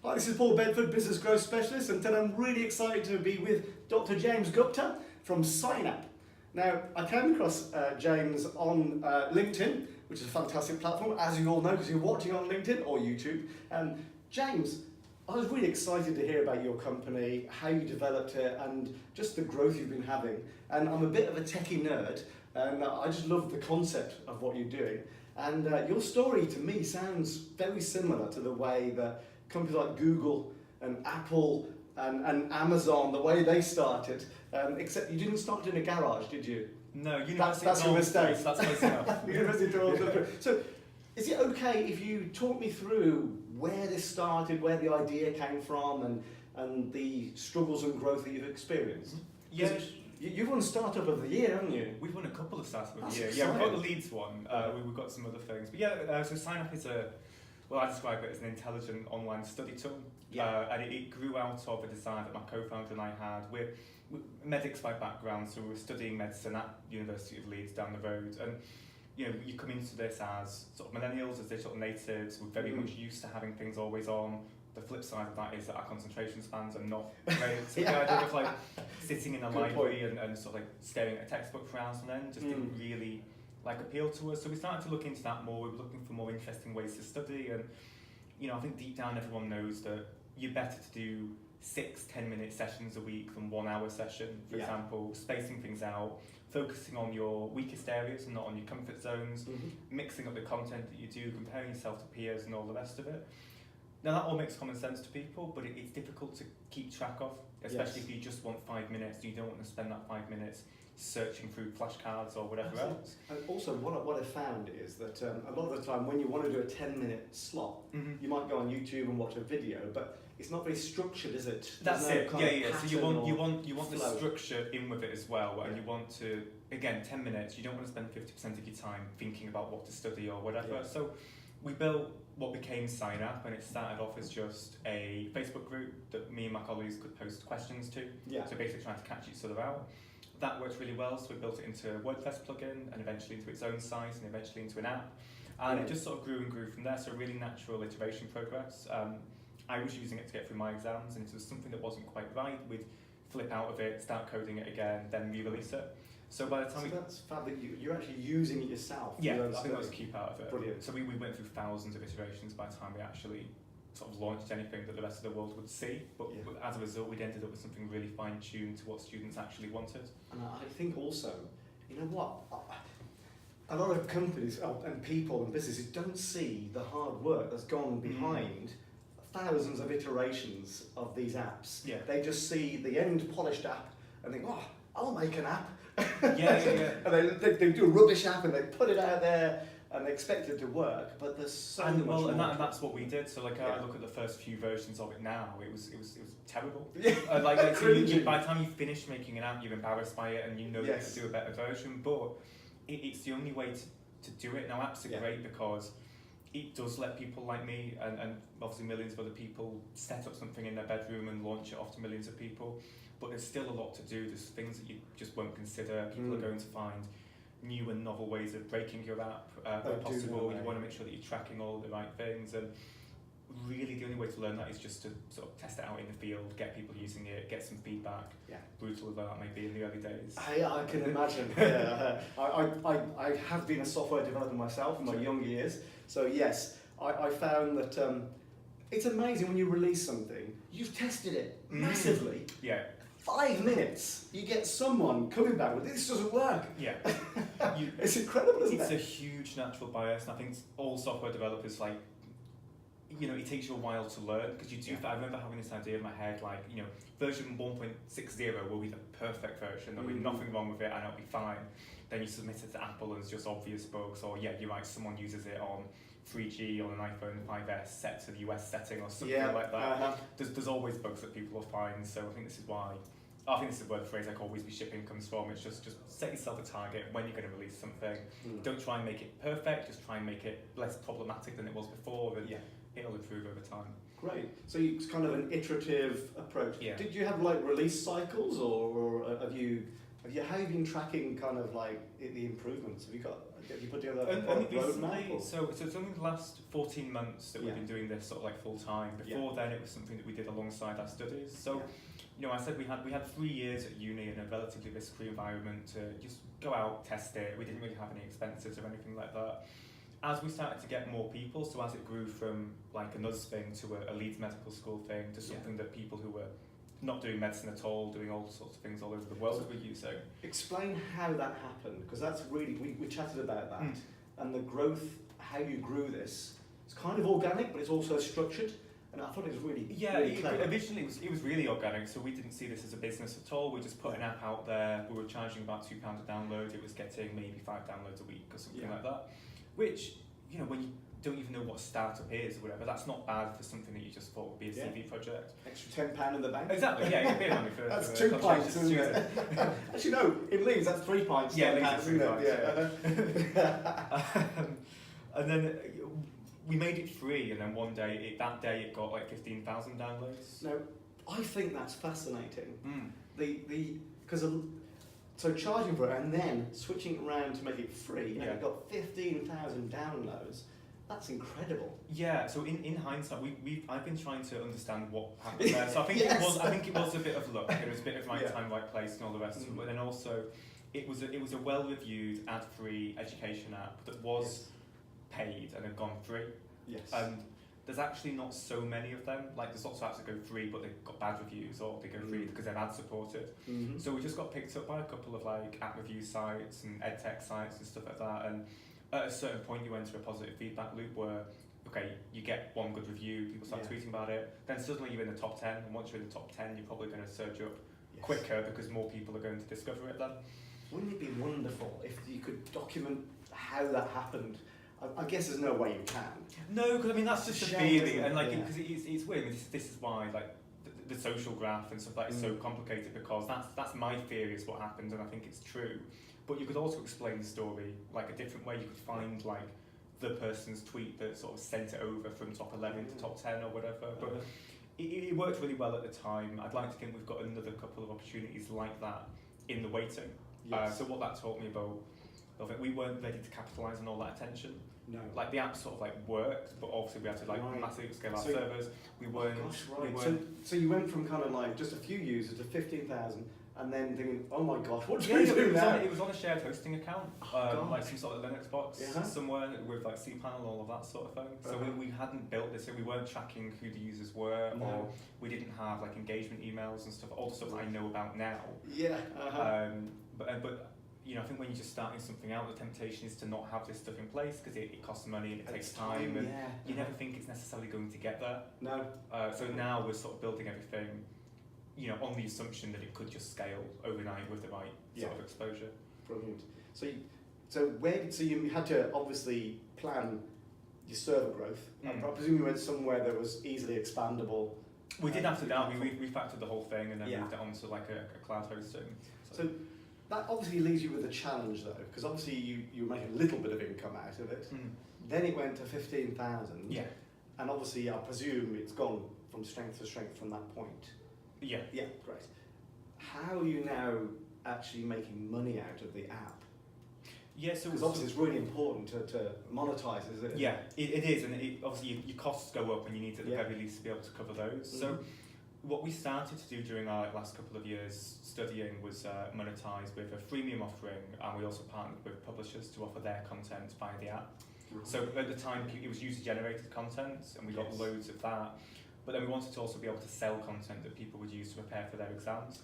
Hi, this is Paul Bedford, Business Growth Specialist, and today I'm really excited to be with Dr. James Gupta from Synap. Now, I came across James on LinkedIn, which is a fantastic platform, as you all know, because you're watching on LinkedIn or YouTube. James, I was really excited to hear about your company, how you developed it, and just the growth you've been having. And I'm a bit of a techie nerd, and I just love the concept of what you're doing. And your story, to me, sounds very similar to the way that companies like Google and Apple and Amazon, the way they started, except you didn't start in a garage, did you? No, that's your mistake. That's close enough. University of So, is it okay if you talk me through where this started, where the idea came from, and the struggles and growth that you've experienced? Yes. You've won Startup of the Year, haven't you? We've won a couple of Startup of the Year. That's Yeah, we've got the exciting. Leeds one. We've got some other things. But yeah, so Synap is I describe it as an intelligent online study tool. And it grew out of a design that my co-founder and I had. We're medics by background, so we were studying medicine at University of Leeds down the road. And you come into this as sort of millennials, as digital natives. We're very much used to having things always on. The flip side of that is that our concentration spans are not great. So the idea of like sitting in a library and sort of like staring at a textbook for hours on end just didn't really like appeal to us. So we started to look into that more. We were looking for more interesting ways to study, and I think deep down everyone knows that you're better to do 6-10-minute sessions a week than 1 hour session, for example, spacing things out, focusing on your weakest areas and not on your comfort zones, mixing up the content that you do, comparing yourself to peers and all the rest of it. Now that all makes common sense to people, but it's difficult to keep track of, especially if you just want 5 minutes and you don't want to spend that 5 minutes searching through flashcards or whatever else. And also, what I found is that a lot of the time when you want to do a 10-minute slot, you might go on YouTube and watch a video, but it's not very structured, is it? That's it. Yeah. So you want the flow. structure in with it as well, and you want to, again, 10 minutes. You don't want to spend 50% of your time thinking about what to study or whatever. Yeah. So we built what became Synap, and it started off as just a Facebook group that me and my colleagues could post questions to. So basically trying to catch each other out. That worked really well, so we built it into a WordPress plugin, and eventually into its own site, and eventually into an app. And it just sort of grew and grew from there, so really natural iteration progress. I was using it to get through my exams, and if there was something that wasn't quite right, we'd flip out of it, start coding it again, then re-release it. So by the time that's fab that you're actually using it yourself. I think that was the key part of it. Brilliant. So we went through thousands of iterations by the time we actually sort of launched anything that the rest of the world would see, but as a result we'd ended up with something really fine-tuned to what students actually wanted. And I think also, you know what, a lot of companies and people and businesses don't see the hard work that's gone behind thousands of iterations of these apps. They just see the end polished app and think, oh, I'll make an app. And they do a rubbish app and they put it out there and they expect it to work, but there's so much more. And that's what we did. So I look at the first few versions of it now. It was terrible. So by the time you finish making an app, you're embarrassed by it, and you know you could do a better version. But it's the only way to do it. Now apps are great because it does let people like me and obviously millions of other people set up something in their bedroom and launch it off to millions of people. But there's still a lot to do. There's things that you just won't consider. People are going to find new and novel ways of breaking your app where possible. You want to make sure that you're tracking all the right things, and really the only way to learn that is just to sort of test it out in the field, get people using it, get some feedback. Brutal as that may be in the early days. I can imagine. I have been a software developer myself in my young years, so yes, I found that it's amazing when you release something, you've tested it massively. 5 minutes, you get someone coming back with, this doesn't work. It's incredible, isn't it? It's a huge natural bias, and I think all software developers, it takes you a while to learn, because you do. I remember having this idea in my head, version 1.60 will be the perfect version, there'll be nothing wrong with it, and it'll be fine. Then you submit it to Apple, and it's just obvious bugs, or you're right, someone uses it on 3G on an iPhone 5S set to the US setting or something like that. There's always bugs that people will find, so I think this is where the phrase like always be shipping comes from. It's just set yourself a target when you're going to release something. Don't try and make it perfect, just try and make it less problematic than it was before, and it'll improve over time. Great. So it's kind of an iterative approach. Did you have release cycles, or have you How have you been tracking kind of like the improvements? Have you put together a Only roadmap? recently, so it's only the last 14 months that we've been doing this sort of like full time. Before then, it was something that we did alongside our studies. So, you know, I said we had 3 years at uni in a relatively risk-free environment to just go out, test it. We didn't really have any expenses or anything like that. As we started to get more people, so as it grew from like a NUS thing to a Leeds Medical School thing to something that people who were not doing medicine at all, doing all sorts of things all over the world were using. Explain how that happened, because that's really, we chatted about that, and the growth, how you grew this. It's kind of organic, but it's also structured, and I thought it was really clever. Originally it was really organic, so we didn't see this as a business at all. We just put an app out there, we were charging about £2 a download, it was getting maybe 5 downloads a week or something like that, which, you know, when you don't even know what a startup is or whatever, that's not bad for something that you just thought would be a CV project. Extra £10 in the bank. Exactly, yeah, it'd be handy for that's for 2 pints, isn't it? Actually, no, in Leeds that's 3 pints. Yeah, Leeds is 3 pints. Yeah. And then we made it free, and then one day, that day it got like 15,000 downloads. Now, I think that's fascinating. Because so charging for it and then switching it around to make it free, and it got 15,000 downloads. That's incredible. Yeah. So in hindsight, I've been trying to understand what happened there. So I think it was a bit of luck. It was a bit of right time, right place, and all the rest. But then also, it was a well-reviewed, ad-free education app that was paid and had gone free. Yes. And there's actually not so many of them. Like there's lots of apps that go free, but they've got bad reviews, or they go free because they're ad supported. So we just got picked up by a couple of like app review sites and edtech sites and stuff like that. And at a certain point, you enter a positive feedback loop where, okay, you get one good review, people start tweeting about it, then suddenly you're in the top 10, and once you're in the top 10, you're probably going to surge up quicker because more people are going to discover it then. Wouldn't it be wonderful if you could document how that happened? I guess there's no way you can. No, because I mean that's just a feeling, and like because it's weird. I mean, this is why like the social graph and stuff like is so complicated, because that's my theory is what happened, and I think it's true. But you could also explain the story like a different way. You could find like the person's tweet that sort of sent it over from top 11 to top 10 or whatever. But it worked really well at the time. I'd like to think we've got another couple of opportunities like that in the waiting. So what that taught me about, we weren't ready to capitalise on all that attention. No. Like the app sort of like worked, but obviously we had to like massively scale our servers. We weren't. So you went from kind of like just a few users to 15,000, and then thinking, oh my gosh, what do we do now? It was on a shared hosting account, like some sort of Linux box somewhere with like cPanel, all of that sort of thing. So we hadn't built this, so we weren't tracking who the users were, or we didn't have like engagement emails and stuff, all the stuff that I know about now. But you know, I think when you're just starting something out, the temptation is to not have this stuff in place because it costs money and it takes time, and you never think it's necessarily going to get there. No. So now we're sort of building everything, you know, on the assumption that it could just scale overnight with the right sort of exposure. Brilliant. So you had to obviously plan your server growth. I presume you went somewhere that was easily expandable. We did after that. We refactored the whole thing and then moved it onto like a cloud hosting. So that obviously leaves you with a challenge though, because obviously you make a little bit of income out of it. Then it went to 15,000. Yeah. And obviously I presume it's gone from strength to strength from that point. Yeah. Yeah, great. How are you now actually making money out of the app? Yeah, so because obviously it's really important to monetize, isn't it? Yeah, it is, and obviously your costs go up, and you need to at the very least to be able to cover those. So what we started to do during our last couple of years studying was monetize with a freemium offering, and we also partnered with publishers to offer their content via the app. So at the time it was user-generated content, and we got loads of that. But then we wanted to also be able to sell content that people would use to prepare for their exams.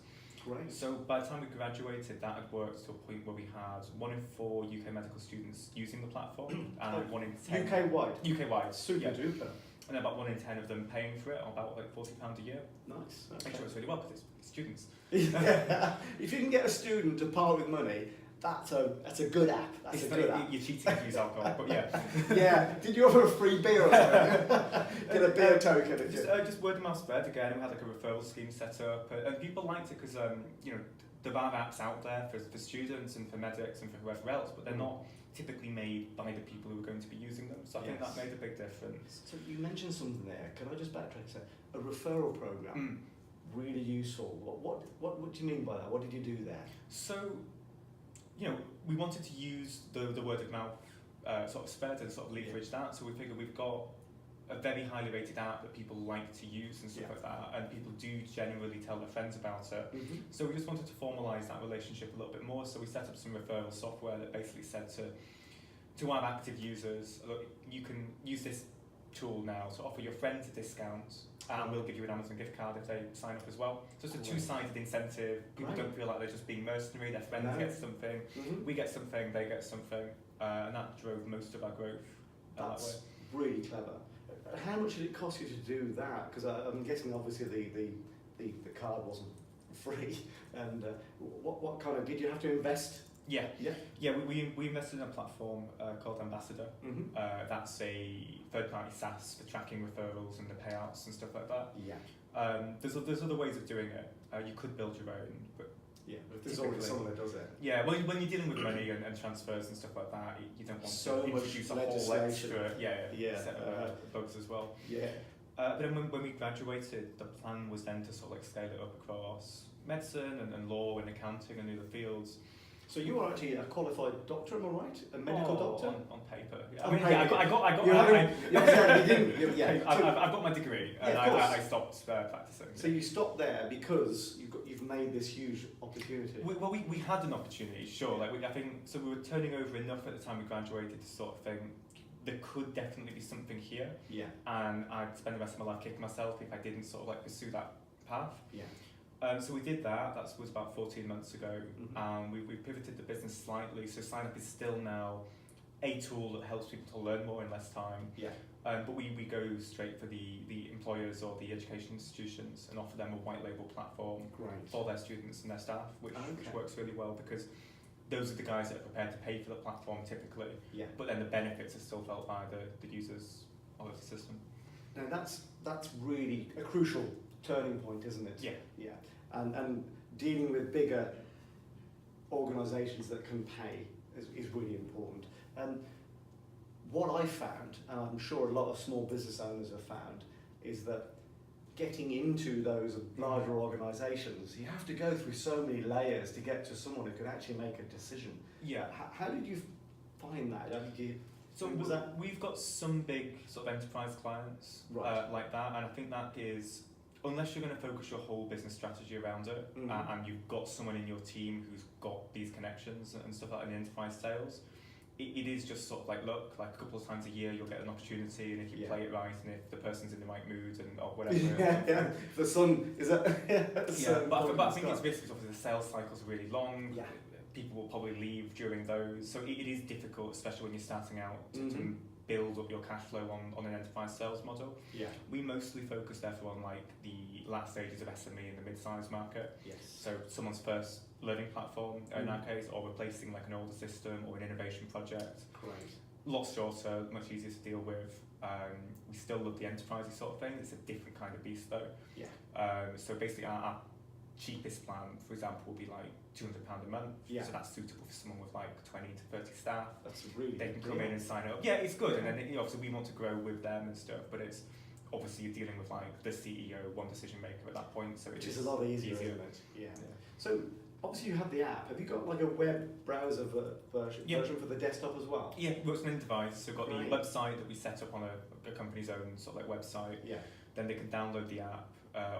Right. So by the time we graduated, that had worked to a point where we had 1 in 4 UK medical students using the platform, and 1 in 10 UK-wide. UK-wide, super duper. And about 1 in 10 of them paying for it, or about like £40 a year. Nice. Okay. Which works really well because it's students. If you can get a student to part with money, that's a good app. That's a good app. You're cheating if you use alcohol, but yeah. Yeah. Did you offer a free beer or something? Get a beer token. Just word of mouth spread again. We had like a referral scheme set up, and people liked it because you know, there are apps out there for students and for medics and for whoever else, but they're not typically made by the people who are going to be using them. So I think that made a big difference. So you mentioned something there. Can I just backtrack? So a referral program. really useful. What do you mean by that? What did you do there? So, we wanted to use the word of mouth sort of spread and sort of leverage that. So we figured we've got a very highly rated app that people like to use and stuff like that, and people do generally tell their friends about it. Mm-hmm. So we just wanted to formalise that relationship a little bit more. So we set up some referral software that basically said to our active users, look, you can use this tool now to offer your friends a discount, and we'll give you an Amazon gift card if they sign up as well. So it's a two-sided incentive. People don't feel like they're just being mercenary. Their friends get something, we get something, they get something, and that drove most of our growth that way. Really clever. How much did it cost you to do that? Because I'm guessing obviously the card wasn't free, and what kind of, did you have to invest? We invested in a platform called Ambassador. That's a third-party SaaS for tracking referrals and the payouts and stuff like that. There's other ways of doing it. You could build your own, but but there's already someone that does it. Well, when you're dealing with money and transfers and stuff like that, you don't want so to much introduce a whole extra set uh-huh. of bugs as well. But then when we graduated, the plan was then to sort of like scale it up across medicine and law and accounting and other fiels. So you are actually a qualified doctor, am I right? A medical doctor? On paper. I've got my degree and I stopped practicing. So you stopped there because you've made this huge opportunity. We had an opportunity, sure. I think so. We were turning over enough at the time we graduated to sort of think there could definitely be something here. And I'd spend the rest of my life kicking myself if I didn't sort of like pursue that path. So we did that. That was about 14 months ago. We pivoted the business slightly. So Synap is still now a tool that helps people to learn more in less time. But we go straight for the employers or the education institutions and offer them a white label platform for their students and their staff, which works really well because those are the guys that are prepared to pay for the platform typically. But then the benefits are still felt by the users of the system. Now that's really a crucial turning point, isn't it? And dealing with bigger organisations that can pay is really important. What I found, and I'm sure a lot of small business owners have found, is that getting into those larger organisations, you have to go through so many layers to get to someone who can actually make a decision. How did you find that? We've got some big sort of enterprise clients like that, and I think that is, unless you're going to focus your whole business strategy around it, and you've got someone in your team who's got these connections and stuff like that in enterprise sales, it is just sort of like, look, like a couple of times a year you'll get an opportunity, and if you play it right, and if the person's in the right mood and or whatever. The sun is that. But I think it's risky because obviously the sales cycles are really long. People will probably leave during those, so it is difficult, especially when you're starting out, to build up your cash flow on an enterprise sales model. We mostly focus therefore on like the last stages of SME in the mid-sized market. So someone's first learning platform in our case, or replacing like an older system or an innovation project. Lots shorter, much easier to deal with. We still love the enterprisey sort of thing. It's a different kind of beast though. So basically our cheapest plan, for example, will be like £200 a month. So that's suitable for someone with like 20 to 30 staff. That's really they can come in and sign up. It's good, and then obviously we want to grow with them and stuff. But it's obviously you're dealing with like the CEO, one decision maker at that point. So which is a lot easier, isn't it? So obviously you have the app. Have you got like a web browser version for the desktop as well? It works on any device. So we've got the website that we set up on a company's own sort of like website. Then they can download the app.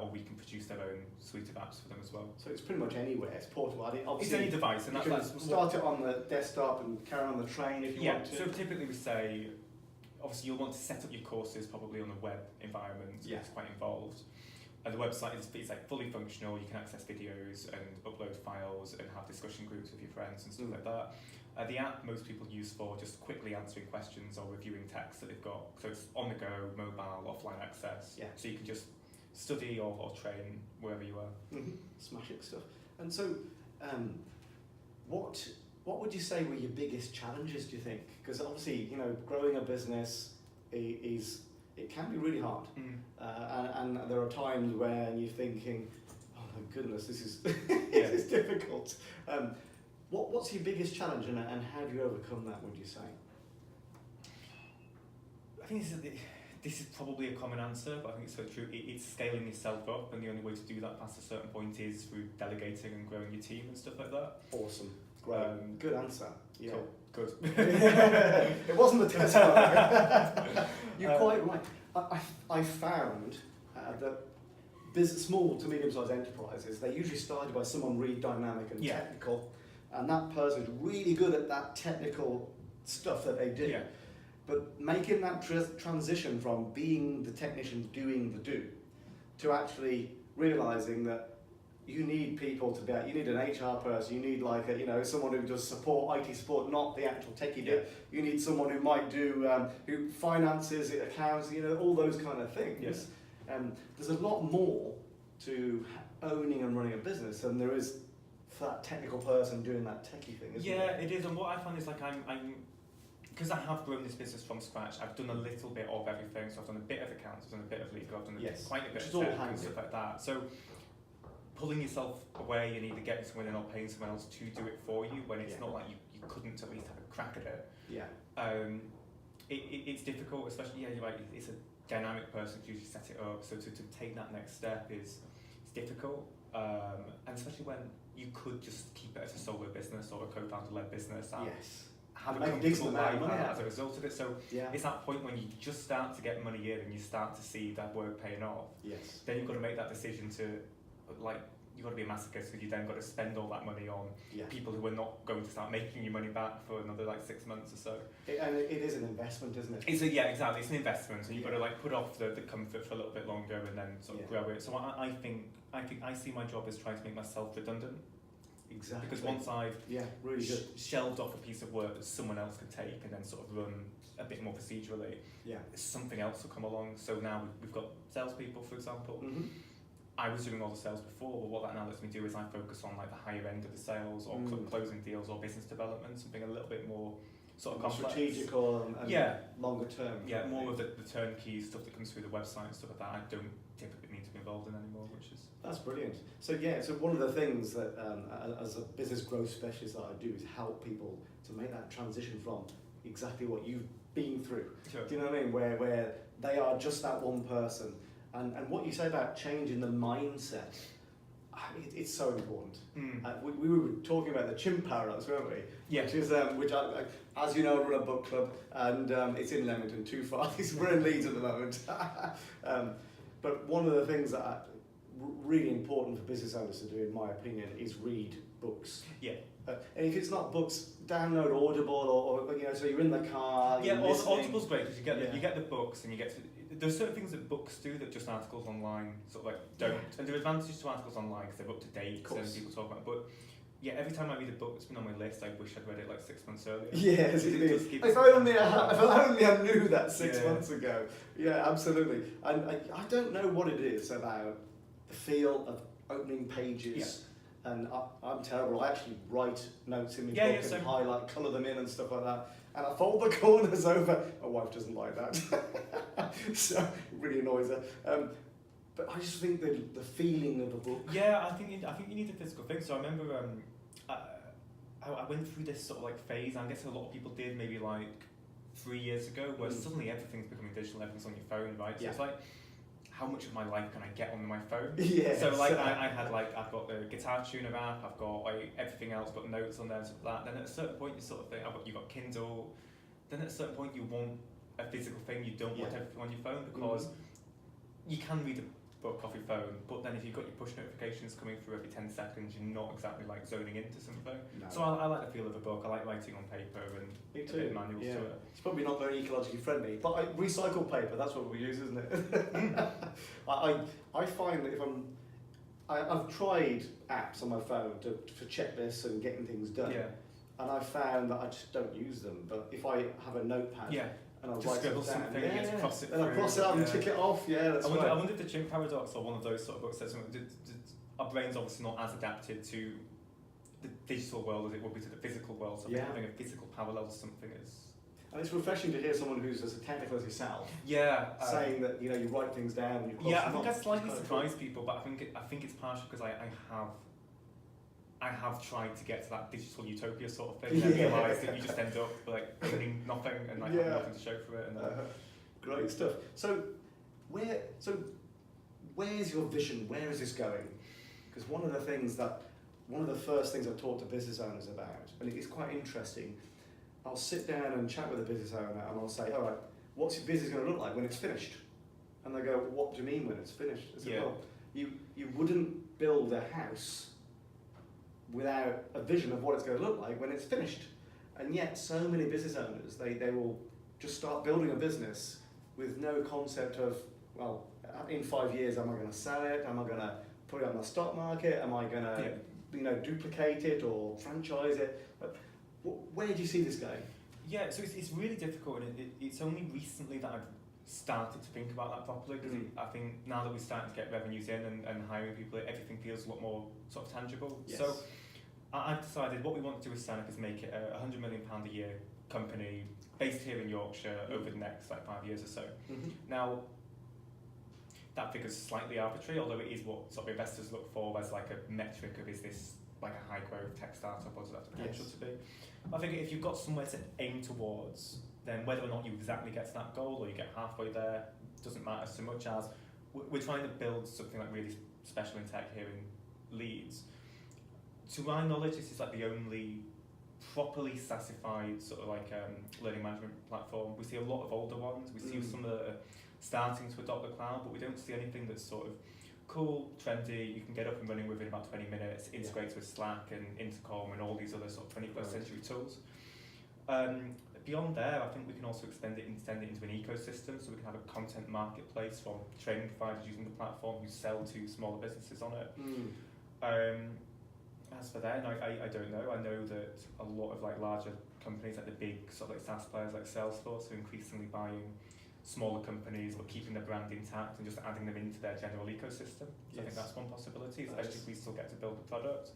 Or we can produce their own suite of apps for them as well. So it's pretty much anywhere. It's portable. It's any device, and that's start it on the desktop and carry on the train if you want to. So typically we say, obviously you'll want to set up your courses probably on a web environment. It's quite involved. And the website is like fully functional. You can access videos and upload files and have discussion groups with your friends and stuff like that. The app most people use for just quickly answering questions or reviewing text that they've got. So it's on the go, mobile, offline access. So you can just study or train wherever you are. Smashing stuff. And so, what would you say were your biggest challenges? Do you think? Because obviously, growing a business it can be really hard, and there are times when you're thinking, "Oh my goodness, this is this is difficult." What's your biggest challenge, and how do you overcome that? Would you say? I think this is probably a common answer, but I think it's so true. It's scaling yourself up, and the only way to do that past a certain point is through delegating and growing your team and stuff like that. Awesome. Great. Good answer. Yeah. Cool. Good. It wasn't the test one. You're quite right. I found that small to medium-sized enterprises, they're usually started by someone really dynamic and technical, and that person is really good at that technical stuff that they do. Yeah. But making that transition from being the technician doing the do to actually realizing that you need people to be out, you need an HR person, you need like someone who does support, IT support, not the actual techie bit. You need someone who might do who finances, accounts, all those kind of things. Yes. There's a lot more to owning and running a business than there is for that technical person doing that techie thing, isn't Yeah, it is. And what I find is like I'm because I have grown this business from scratch, I've done a little bit of everything. So I've done a bit of accounts, I've done a bit of legal, I've done quite a bit of tech and stuff like that. So pulling yourself away and either getting someone in or paying someone else to do it for you when it's not like you couldn't at least have a crack at it. Yeah. It's difficult, especially you're right, it's a dynamic person to usually set it up. So to take that next step is difficult, and especially when you could just keep it as a solo business or a co-founder led business. Have a comfortable life as a result of it. So it's that point when you just start to get money in and you start to see that work paying off. Yes. Then you've got to make that decision to, like, you've got to be a masochist because you then got to spend all that money on people who are not going to start making you money back for another 6 months or so. And it is an investment, isn't it? Exactly. It's an investment, and you've got to put off the comfort for a little bit longer and then sort of grow it. So I think I see my job as trying to make myself redundant. Exactly. Because once I've really shelved off a piece of work that someone else could take and then sort of run a bit more procedurally, something else will come along. So now we've got salespeople, for example. Mm-hmm. I was doing all the sales before, but what that now lets me do is I focus on the higher end of the sales or closing deals or business development, something a little bit more sort of complex. Strategical and longer term. Yeah, more of the turnkey stuff that comes through the website and stuff like that. I don't typically need to be involved in anymore, which is... That's brilliant. So so one of the things that as a business growth specialist that I do is help people to make that transition from exactly what you've been through. Sure. Do you know what I mean? Where they are just that one person. And what you say about changing the mindset, it's so important. We were talking about the chimp paradox, weren't we? Yeah. Which I, as you know, I run a book club, and it's in Leamington, too far. We're in Leeds at the moment. But one of the things that are really important for business owners to do, in my opinion, is read books. Yeah. And if it's not books, download Audible or so you're in the car. Yeah, Audible's great because you get the books and you get to. There's certain things that books do that just articles online sort of don't. And there are advantages to articles online because they're up to date and people talk about it. But every time I read a book that's been on my list, I wish I'd read it 6 months earlier. Yes, if only I knew that 6 months ago. Yeah, absolutely. And I don't know what it is about the feel of opening pages. And I'm terrible. I actually write notes in my book and highlight, colour them in and stuff like that. And I fold the corners over. My wife doesn't like that. So it really annoys her. But I just think the feeling of a book. Yeah, I think you need the physical thing. So I remember I went through this sort of phase. I guess a lot of people did maybe 3 years ago, where suddenly everything's becoming digital, everything's on your phone, right? So it's how much of my life can I get on my phone? So I had I've got the guitar tuner app, I've got everything else, got notes on there and stuff like that. Then at a certain point you sort of think, you've got Kindle. Then at a certain point you want a physical thing. You don't want everything on your phone because you can read a book off your phone, but then if you've got your push notifications coming through every 10 seconds, you're not exactly zoning into something. No. So I like the feel of a book. I like writing on paper and a bit of manuals to it. It's probably not very ecologically friendly, but recycled paper, that's what we use, isn't it? I find that if I've tried apps on my phone for checklists and getting things done, and I found that I just don't use them. But if I have a notepad, and I'll just write something, cross it and I'll cross it out and tick it off. That's I wonder if the chimp paradox or one of those sort of books says something. Our brain's obviously not as adapted to the digital world as it would be to the physical world. So having a physical parallel to something is. And it's refreshing to hear someone who's as technical as yourself. Saying that you write things down. And you cross I think I slightly surprise people, but I think it's partially because I have tried to get to that digital utopia sort of thing and realised that you just end up owning nothing and having nothing to show for it. And Great stuff. So where's your vision? Where is this going? Because one of the first things I've talked to business owners about, and it's quite interesting, I'll sit down and chat with a business owner and I'll say, all right, what's your business going to look like when it's finished? And they go, what do you mean when it's finished? I said, well, you wouldn't build a house without a vision of what it's going to look like when it's finished. And yet so many business owners, they will just start building a business with no concept of, well, in 5 years, am I going to sell it? Am I going to put it on the stock market? Am I going to duplicate it or franchise it? But where do you see this going? Yeah, so it's really difficult, and it's only recently that I've started to think about that properly, because I think now that we're starting to get revenues in and hiring people, everything feels a lot more sort of tangible. Yes. So I've decided what we want to do with Synap is make it a £100 million a year company based here in Yorkshire over the next 5 years or so. Now, that figure's slightly arbitrary, although it is what sort of investors look for as like a metric of, is this like a high growth tech startup or does that have the potential to be? I think if you've got somewhere to aim towards, then whether or not you exactly get to that goal or you get halfway there doesn't matter so much as we're trying to build something like really special in tech here in Leeds. To my knowledge, this is like the only properly SaaSified sort of like learning management platform. We see a lot of older ones. We see some that are starting to adopt the cloud, but we don't see anything that's sort of cool, trendy, you can get up and running within about 20 minutes, integrates with Slack and Intercom and all these other sort of 21st century tools. Beyond there, I think we can also extend it into an ecosystem, so we can have a content marketplace from training providers using the platform who sell to smaller businesses on it. As for then, I don't know. I know that a lot of like larger companies, like the big sort of like SaaS players like Salesforce, are increasingly buying smaller companies or keeping their brand intact and just adding them into their general ecosystem. So I think that's one possibility, especially if we still get to build the product.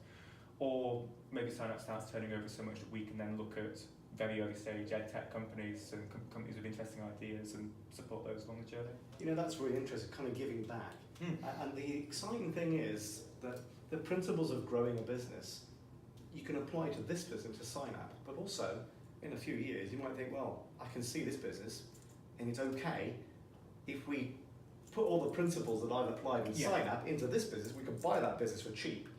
Or maybe Synap starts turning over so much that we can then look at very early stage ed tech companies and companies with interesting ideas and support those along the journey. You know, that's really interesting, kind of giving back. And the exciting thing is that the principles of growing a business, you can apply to this business, to Synap, but also in a few years you might think, well, I can see this business and it's okay if we put all the principles that I've applied in Synap into this business. We can buy that business for cheap,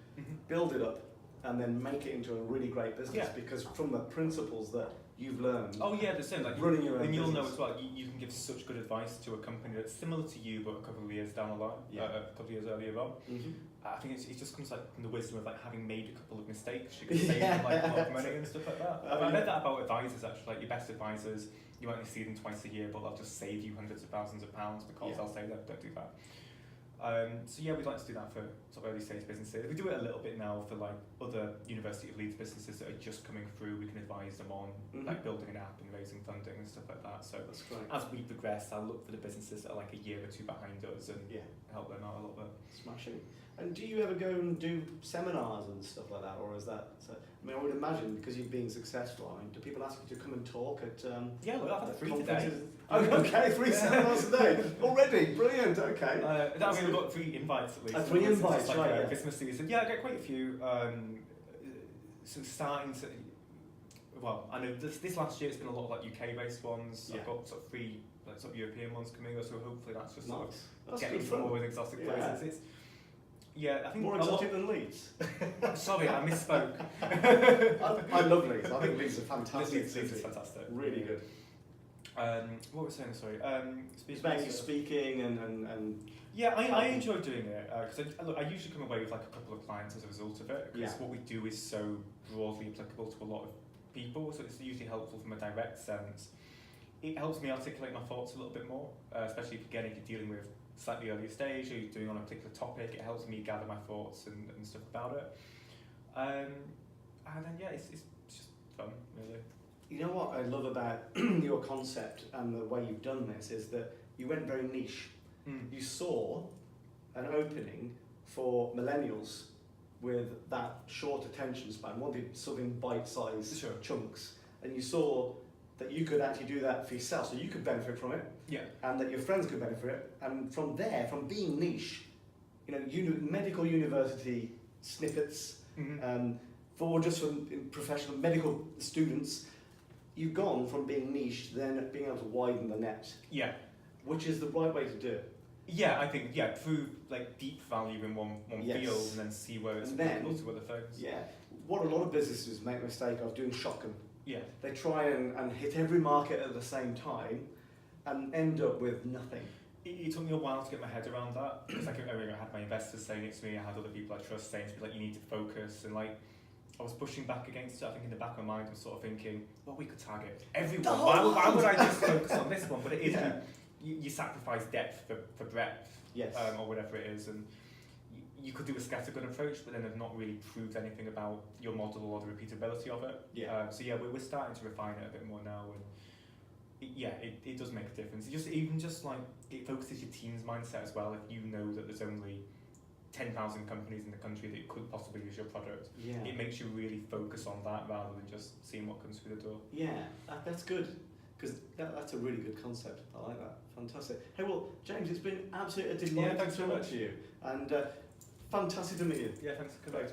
build it up, and then make it into a really great business because from the principles that you've learned. Oh yeah, the same. Like running your own and you'll business. know as well. You can give such good advice to a company that's similar to you, but a couple of years down the line, a couple of years earlier on. I think it just comes like from the wisdom of like having made a couple of mistakes. You can save them like a lot of money and stuff like that. I read that about advisors actually. Like your best advisors, you only see them twice a year, but they'll just save you hundreds of thousands of pounds because they'll say that don't do that. So yeah, we'd like to do that for sort of early stage businesses. We do it a little bit now for like other University of Leeds businesses that are just coming through. We can advise them on like building an app and raising funding and stuff like that. So that's great. As we progress, I'll look for the businesses that are like a year or two behind us and help them out a little bit. Smashing. And do you ever go and do seminars and stuff like that, or is that? I mean, I would imagine because you've been successful. I mean, do people ask you to come and talk at? Yeah, well, I've had 3 today. Oh, okay, 3 seminars a day already. Brilliant. Okay. I mean, we've got 3 invites at least. 3 invites, like right? Christmas season. Yeah, I get quite a few. So starting to. Well, I know this last year it's been a lot of like UK-based ones. I've got sort of 3 like sort of European ones coming up. So hopefully that's just sort of getting some more exotic places. I think more exotic than Leeds. Sorry, I misspoke. I love Leeds. I think Leeds are fantastic. Leeds is fantastic. Really good. What was I saying? Sorry. Speaking and yeah, I enjoy doing it because I usually come away with like a couple of clients as a result of it. Because what we do is so broadly applicable to a lot of people, so it's usually helpful from a direct sense. It helps me articulate my thoughts a little bit more, especially if you're dealing with slightly earlier stage or you're doing on a particular topic. It helps me gather my thoughts and stuff about it. And then it's just fun, really. You know what I love about your concept and the way you've done this is that you went very niche. You saw an opening for millennials with that short attention span, wanted something bite-sized chunks, and you saw that you could actually do that for yourself, so you could benefit from it, and that your friends could benefit from it, and from there, from being niche, medical university snippets, for professional medical students, you've gone from being niche, then being able to widen the net. which is the right way to do it. Yeah, I think prove like deep value in one Yes. field and then see where it's And then- applicable to other things. Yeah. What a lot of businesses make the mistake of doing shotgun. Yeah. They try and hit every market at the same time and end up with nothing. It took me a while to get my head around that because I had my investors saying it to me, I had other people I trust saying to me like you need to focus, and like I was pushing back against it. I think in the back of my mind I was sort of thinking, well, we could target everyone. The whole Why would I world. just focus on this one? But it is Yeah. you sacrifice depth for breadth, Yes. or whatever it is, and you could do a scattergun approach, but then have not really proved anything about your model or the repeatability of it. Yeah. So we're starting to refine it a bit more now, and it does make a difference. It focuses your team's mindset as well. If you know that there's only 10,000 companies in the country that could possibly use your product, Yeah. it makes you really focus on that rather than just seeing what comes through the door. Yeah, that's good, because that's a really good concept. I like that. Fantastic. Hey, well, James, it's been absolutely a delight Yeah, thanks to very talk much. to you, and fantastic to meet you. Yeah, thanks. Good night.